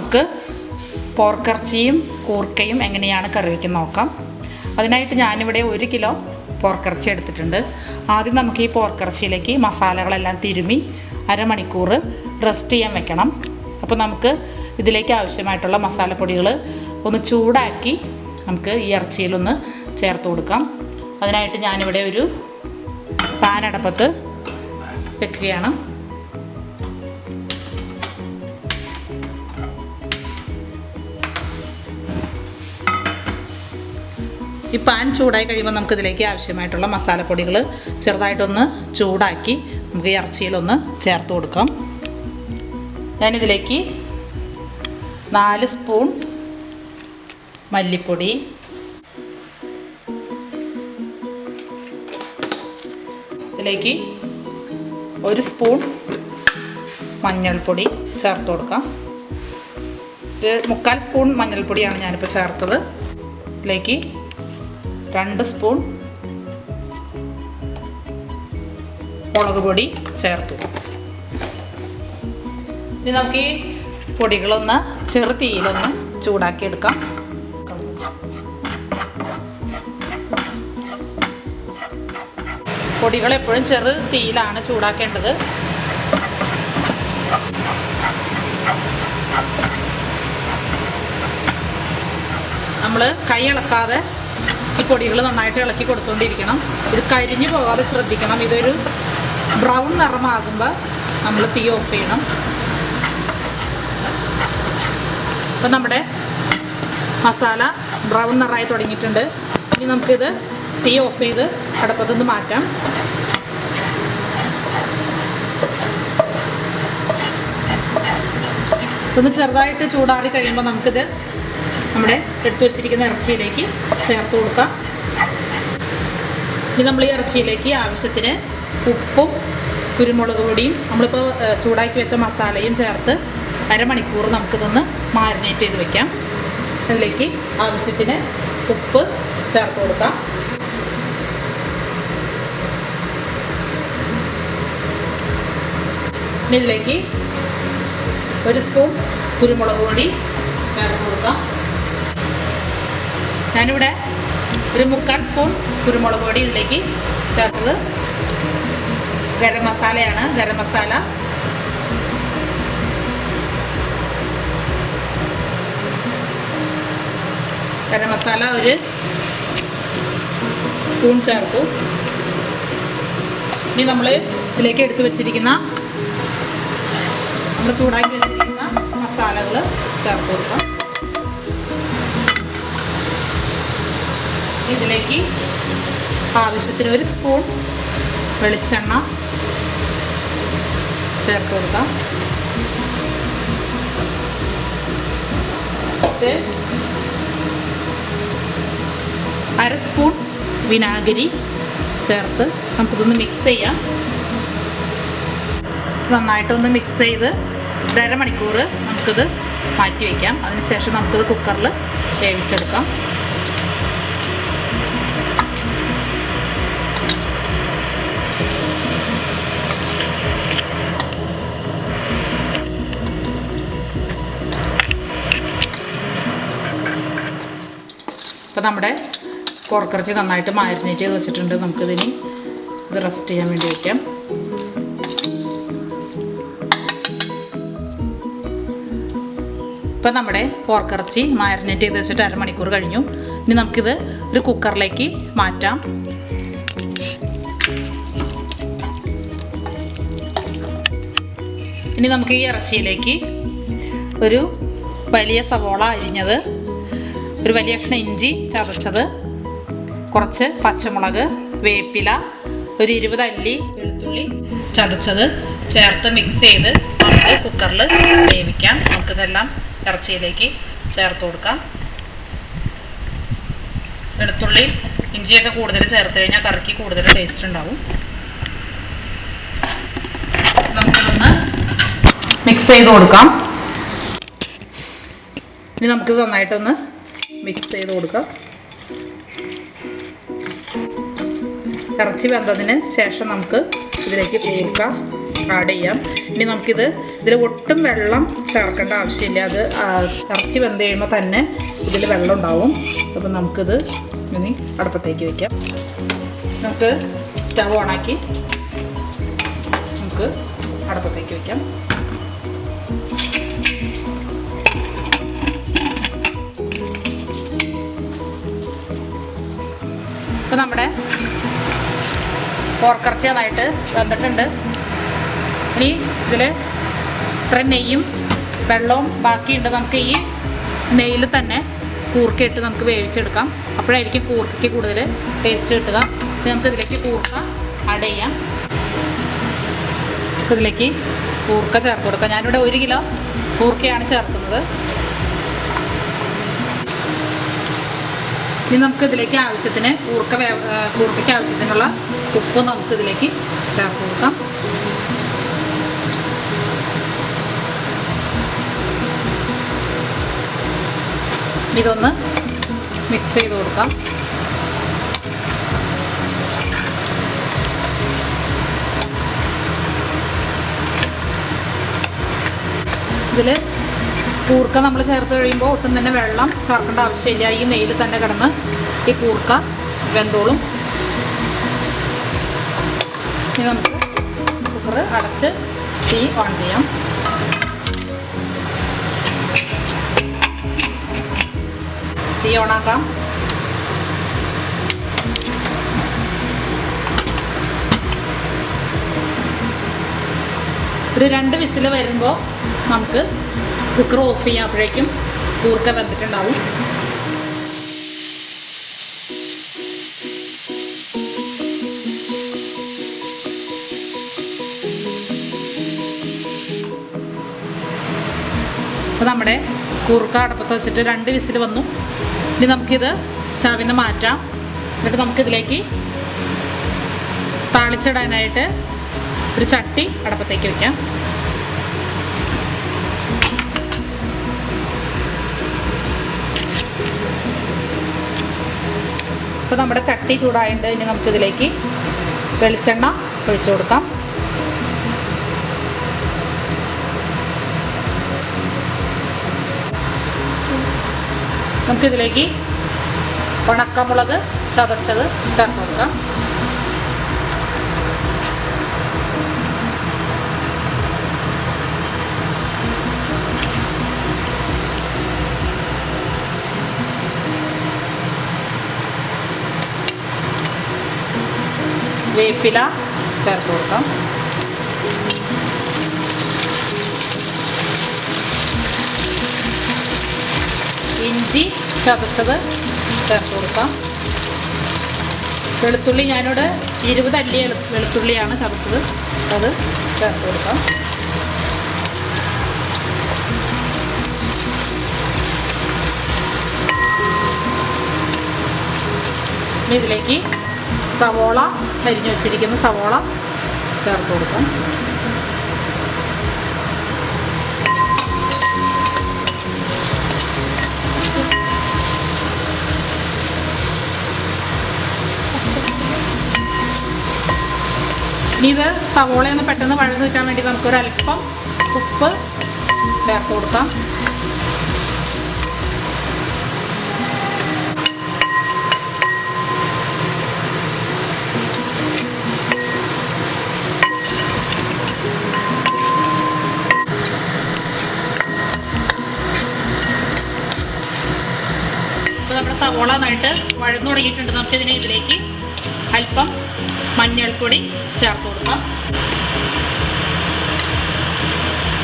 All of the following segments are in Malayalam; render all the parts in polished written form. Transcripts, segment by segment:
നമുക്ക് പോർക്കിറച്ചിയും കൂർക്കയും എങ്ങനെയാണ് കറി വയ്ക്കുന്നത് നോക്കാം. അതിനായിട്ട് ഞാനിവിടെ 1 കിലോ പോർക്കിറച്ചി എടുത്തിട്ടുണ്ട്. ആദ്യം നമുക്ക് ഈ പോർക്കിറച്ചിയിലേക്ക് മസാലകളെല്ലാം തിരുമ്മി അരമണിക്കൂർ റെസ്റ്റ് ചെയ്യാൻ വെക്കണം. അപ്പോൾ നമുക്ക് ഇതിലേക്ക് ആവശ്യമായിട്ടുള്ള മസാലപ്പൊടികൾ ഒന്ന് ചൂടാക്കി നമുക്ക് ഈ ഇറച്ചിയിലൊന്ന് ചേർത്ത് കൊടുക്കാം. അതിനായിട്ട് ഞാനിവിടെ ഒരു പാൻ അടുപ്പത്ത് വെക്കുകയാണ്. ഈ പാൻ ചൂടായി കഴിയുമ്പോൾ നമുക്കിതിലേക്ക് ആവശ്യമായിട്ടുള്ള മസാലപ്പൊടികൾ ചെറുതായിട്ടൊന്ന് ചൂടാക്കി നമുക്ക് ഈ ഇറച്ചിയിലൊന്ന് ചേർത്ത് കൊടുക്കാം. ഞാനിതിലേക്ക് 4 സ്പൂൺ മല്ലിപ്പൊടി, ഇതിലേക്ക് 1 സ്പൂൺ മഞ്ഞൾപ്പൊടി ചേർത്ത് കൊടുക്കാം. 1/4 സ്പൂൺ മഞ്ഞൾപ്പൊടിയാണ് ഞാനിപ്പോൾ ചേർത്തത്. ഇതിലേക്ക് 2 സ്പൂൺ മുളക് പൊടി ചേർത്തു. ഇനി നമുക്ക് ഈ പൊടികളൊന്ന് ചെറു തീയിലൊന്ന് ചൂടാക്കി എടുക്കാം. പൊടികൾ എപ്പോഴും ചെറു തീയിലാണ് ചൂടാക്കേണ്ടത്. നമ്മൾ കൈ ഇളക്കാതെ ഈ പൊടികൾ നന്നായിട്ട് ഇളക്കി കൊടുത്തുകൊണ്ടിരിക്കണം. ഇത് കരിഞ്ഞു പോകാതെ ശ്രദ്ധിക്കണം. ഇതൊരു ബ്രൗൺ നിറമാകുമ്പോൾ നമ്മൾ തീ ഓഫ് ചെയ്യണം. അപ്പം നമ്മുടെ മസാല ബ്രൗൺ നിറമായി തുടങ്ങിയിട്ടുണ്ട്. ഇനി നമുക്കിത് തീ ഓഫ് ചെയ്ത് അടുപ്പത്തുനിന്ന് മാറ്റാം. ഒന്ന് ചെറുതായിട്ട് ചൂടാറി കഴിയുമ്പോൾ നമുക്കിത് നമ്മുടെ എടുത്തു വച്ചിരിക്കുന്ന ഇറച്ചിയിലേക്ക് ചേർത്ത് കൊടുക്കാം. ഇനി നമ്മൾ ഈ ഇറച്ചിയിലേക്ക് ആവശ്യത്തിന് ഉപ്പും കുരുമുളക് പൊടിയും നമ്മളിപ്പോൾ ചൂടാക്കി വെച്ച മസാലയും ചേർത്ത് അരമണിക്കൂർ നമുക്കിതൊന്ന് മാരിനേറ്റ് ചെയ്ത് വയ്ക്കാം. അതിലേക്ക് ആവശ്യത്തിന് ഉപ്പ് ചേർത്ത് കൊടുക്കാം. ഇതിലേക്ക് 1 സ്പൂൺ കുരുമുളക് പൊടി ചേർത്ത് കൊടുക്കാം. ഞാനിവിടെ ഒരു 1/4 സ്പൂൺ കുരുമുളക് പൊടി ഇതിലേക്ക് ചേർത്തത്. ഗരം മസാലയാണ്. ഗരം മസാല ഒരു സ്പൂൺ ചേർത്തു. ഇനി നമ്മൾ ഇതിലേക്ക് എടുത്തു വെച്ചിരിക്കുന്ന നമ്മൾ ചൂടാക്കി വെച്ചിരിക്കുന്ന മസാലകൾ ചേർത്ത് കൊടുക്കാം. ഇതിലേക്ക് ആവശ്യത്തിന് 1 സ്പൂൺ വെളിച്ചെണ്ണ ചേർത്ത് കൊടുക്കാം. 1/2 സ്പൂൺ വിനാഗിരി ചേർത്ത് നമുക്കിതൊന്ന് മിക്സ് ചെയ്യാം. നന്നായിട്ടൊന്ന് മിക്സ് ചെയ്ത് 1/2 മണിക്കൂർ നമുക്കിത് മാറ്റി വയ്ക്കാം. അതിനുശേഷം നമുക്കിത് കുക്കറിൽ വേവിച്ചെടുക്കാം. അപ്പോൾ നമ്മുടെ പോർക്കിറച്ചി നന്നായിട്ട് മാരിനേറ്റ് ചെയ്ത് വെച്ചിട്ടുണ്ട്. നമുക്കിതിന് ഇത് റെസ്റ്റ് ചെയ്യാൻ വേണ്ടി വയ്ക്കാം. ഇപ്പം നമ്മുടെ പോർക്കിറച്ചി മാരിനേറ്റ് ചെയ്ത് വെച്ചിട്ട് അരമണിക്കൂർ കഴിഞ്ഞു. ഇനി നമുക്കിത് ഒരു കുക്കറിലേക്ക് മാറ്റാം. ഇനി നമുക്ക് ഈ ഇറച്ചിയിലേക്ക് ഒരു വലിയ സവോള അരിഞ്ഞത്, ഒരു വലിയ കഷ്ണം ഇഞ്ചി ചതച്ചത്, കുറച്ച് പച്ചമുളക്, വേപ്പില, ഒരു 20 അല്ലി വെളുത്തുള്ളി ചതച്ചത് ചേർത്ത് മിക്സ് ചെയ്ത് നമുക്ക് കുക്കറിൽ വേവിക്കാം. നമുക്കിതെല്ലാം ഇറച്ചിയിലേക്ക് ചേർത്ത് കൊടുക്കാം. വെളുത്തുള്ളി ഇഞ്ചിയൊക്കെ കൂടുതൽ ചേർത്ത് കഴിഞ്ഞാൽ കറിക്ക് കൂടുതൽ ടേസ്റ്റ് ഉണ്ടാവും. നമുക്കിതൊന്ന് മിക്സ് ചെയ്ത് കൊടുക്കാം. ഇനി നമുക്കിത് നന്നായിട്ടൊന്ന് മിക്സ് ചെയ്ത് കൊടുക്കാം. ഇറച്ചി വെന്തതിന് ശേഷം നമുക്ക് ഇതിലേക്ക് കൂർക്ക ആഡ് ചെയ്യാം. ഇനി നമുക്കിത് ഇതിൽ ഒട്ടും വെള്ളം ചേർക്കേണ്ട ആവശ്യമില്ല. അത് ഇറച്ചി വെന്ത് കഴിയുമ്പോൾ തന്നെ ഇതിൽ വെള്ളം ഉണ്ടാവും. അപ്പം നമുക്കിത് ഇനി അടുപ്പത്തേക്ക് വയ്ക്കാം. നമുക്ക് സ്റ്റവ് ഓണാക്കി നമുക്ക് അടുപ്പത്തേക്ക് വയ്ക്കാം. ഇപ്പം നമ്മുടെ പോർക്കിറച്ചി നന്നായിട്ട് വെന്തിട്ടുണ്ട്. ഇനി ഇതിൽ ഇത്ര നെയ്യും വെള്ളവും ബാക്കിയുണ്ട്. നമുക്ക് ഈ നെയ്യിൽ തന്നെ കൂർക്കയിട്ട് നമുക്ക് വേവിച്ചെടുക്കാം. അപ്പോഴായിരിക്കും കൂർക്കയ്ക്ക് കൂടുതൽ ടേസ്റ്റ് കിട്ടുക. നമുക്ക് ഇതിലേക്ക് കൂർക്ക ആഡ് ചെയ്യാം. ഇതിലേക്ക് കൂർക്ക ചേർത്ത് കൊടുക്കാം. ഞാനിവിടെ 1 കിലോ കൂർക്കയാണ് ചേർക്കുന്നത്. ഇനി നമുക്ക് ഇതിലേക്ക് ആവശ്യത്തിന് കൂർക്കയ്ക്ക് ആവശ്യത്തിനുള്ള ഉപ്പ് നമുക്ക് ഇതിലേക്ക് ചേർത്ത് കൊടുക്കാം. ഇതൊന്ന് മിക്സ് ചെയ്ത് കൊടുക്കാം. ഇതിൽ കൂർക്ക നമ്മൾ ചേർത്ത് കഴിയുമ്പോൾ ഒട്ടും തന്നെ വെള്ളം ചേർക്കേണ്ട ആവശ്യമില്ല. ഈ നെയ്യിൽ തന്നെ കിടന്ന് ഈ കൂർക്ക വെന്തോളും. ഇനി നമുക്ക് കുക്കർ അടച്ച് തീ ഓൺ ചെയ്യാം. തീ ഓണാക്കാം. ഒരു 2 വിസിൽ വരുമ്പോൾ നമുക്ക് കുക്കർ ഓഫ് ചെയ്യാം. അപ്പോഴേക്കും കൂർക്ക വെന്തിട്ടുണ്ടാവും. അപ്പോൾ നമ്മുടെ കൂർക്ക അടുപ്പത്ത് വെച്ചിട്ട് 2 വിസിൽ വന്നു. ഇനി നമുക്കിത് സ്റ്റവിൽ നിന്ന് മാറ്റാം. എന്നിട്ട് നമുക്കിതിലേക്ക് താളിച്ചിടാനായിട്ട് ഒരു ചട്ടി അടുപ്പത്തേക്ക് വയ്ക്കാം. ഇപ്പോൾ നമ്മുടെ ചട്ടി ചൂടായിട്ട് ഇനി നമുക്കിതിലേക്ക് വെളിച്ചെണ്ണ ഒഴിച്ചു കൊടുക്കാം. നമുക്കിതിലേക്ക് ഉണക്കമുളക് ചതച്ചത് ചേർത്ത് കൊടുക്കാം. വേപ്പില ചേർത്ത് കൊടുക്കാം. ഇഞ്ചി ചതച്ചത് ചേർത്ത് കൊടുക്കാം. വെളുത്തുള്ളി ഞാനിവിടെ 20 അല്ലി വെളുത്തുള്ളിയാണ് ചതച്ചത്. അത് ചേർത്ത് കൊടുക്കാം. ഇതിലേക്ക് സവോള അരിഞ്ഞു വെച്ചിരിക്കുന്ന സവോള ചേർത്ത് കൊടുക്കാം. ഇനി ഇത് സവോളയൊന്ന് പെട്ടെന്ന് വഴന്ന് കിട്ടാൻ വേണ്ടി നമുക്കൊരല്പം ഉപ്പ് ചേർത്ത് കൊടുക്കാം. ഇപ്പോൾ നമ്മുടെ സവോള നന്നായിട്ട് വഴന്നു തുടങ്ങിയിട്ടുണ്ട്. നമുക്കിതിനെ ഇതിലേക്ക് അല്പം മഞ്ഞൾപ്പൊടി ചേർത്ത് കൊടുക്കാം.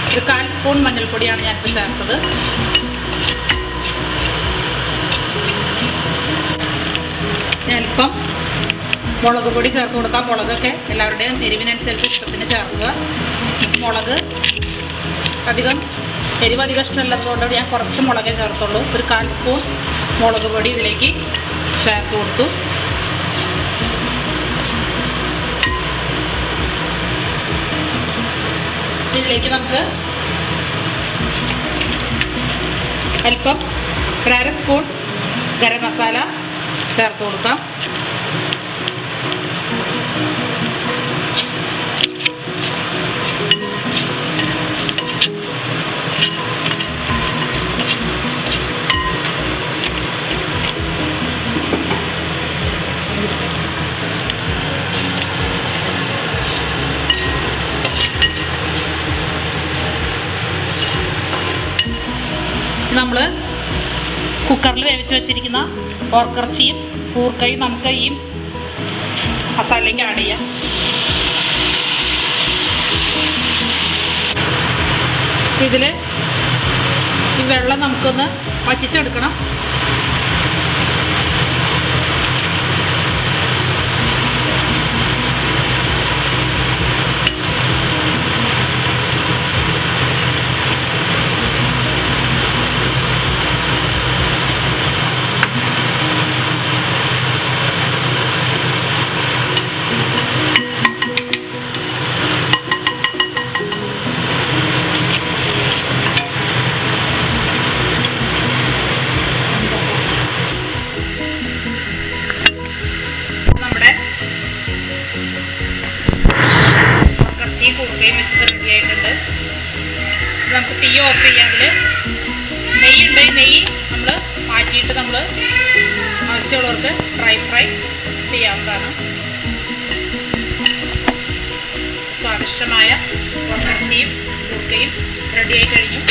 ഒരു 1/4 സ്പൂൺ മഞ്ഞൾപ്പൊടിയാണ് ഞാനിപ്പോൾ ചേർത്തത്. അല്പം മുളക് പൊടി ചേർത്ത് കൊടുക്കാം. മുളകൊക്കെ എല്ലാവരുടെയും എരിവിനനുസരിച്ച് ഇഷ്ടത്തിന് ചേർക്കുക. മുളക് എരിവ് അധികം ഇഷ്ടമുള്ളതുകൊണ്ട് ഞാൻ കുറച്ച് മുളകേ ചേർത്തുള്ളൂ. ഒരു 1/4 സ്പൂൺ മുളക് പൊടി ഇതിലേക്ക് ചേർത്ത് കൊടുത്തു. ഇതിലേക്ക് നമുക്ക് അല്പം 1/2 സ്പൂൺ ഗരം മസാല ചേർത്ത് കൊടുക്കാം. കുക്കറിൽ വേവിച്ച് വെച്ചിരിക്കുന്ന പോർക്കിറച്ചിയും കൂർക്കയും നമുക്ക് ഈ മസാലയിലേക്ക് ആഡ് ചെയ്യാം. ഇതിൽ ഈ വെള്ളം നമുക്കൊന്ന് വറ്റിച്ചെടുക്കണം. കൂർക്കയും വെച്ചിട്ട് റെഡി ആയിട്ടുണ്ട്. നമുക്ക് തീ ഓഫ് ചെയ്യാമെങ്കിൽ നെയ്യ് ഉണ്ടെങ്കിൽ നെയ്യ് നമ്മൾ മാറ്റിയിട്ട് നമ്മൾ ആവശ്യമുള്ളവർക്ക് ഫ്രൈ ചെയ്യാവുന്നതാണ്. സ്വാദിഷ്ടമായ പോർക്കിറച്ചിയും കൂർക്കയും റെഡി ആയി കഴിഞ്ഞു.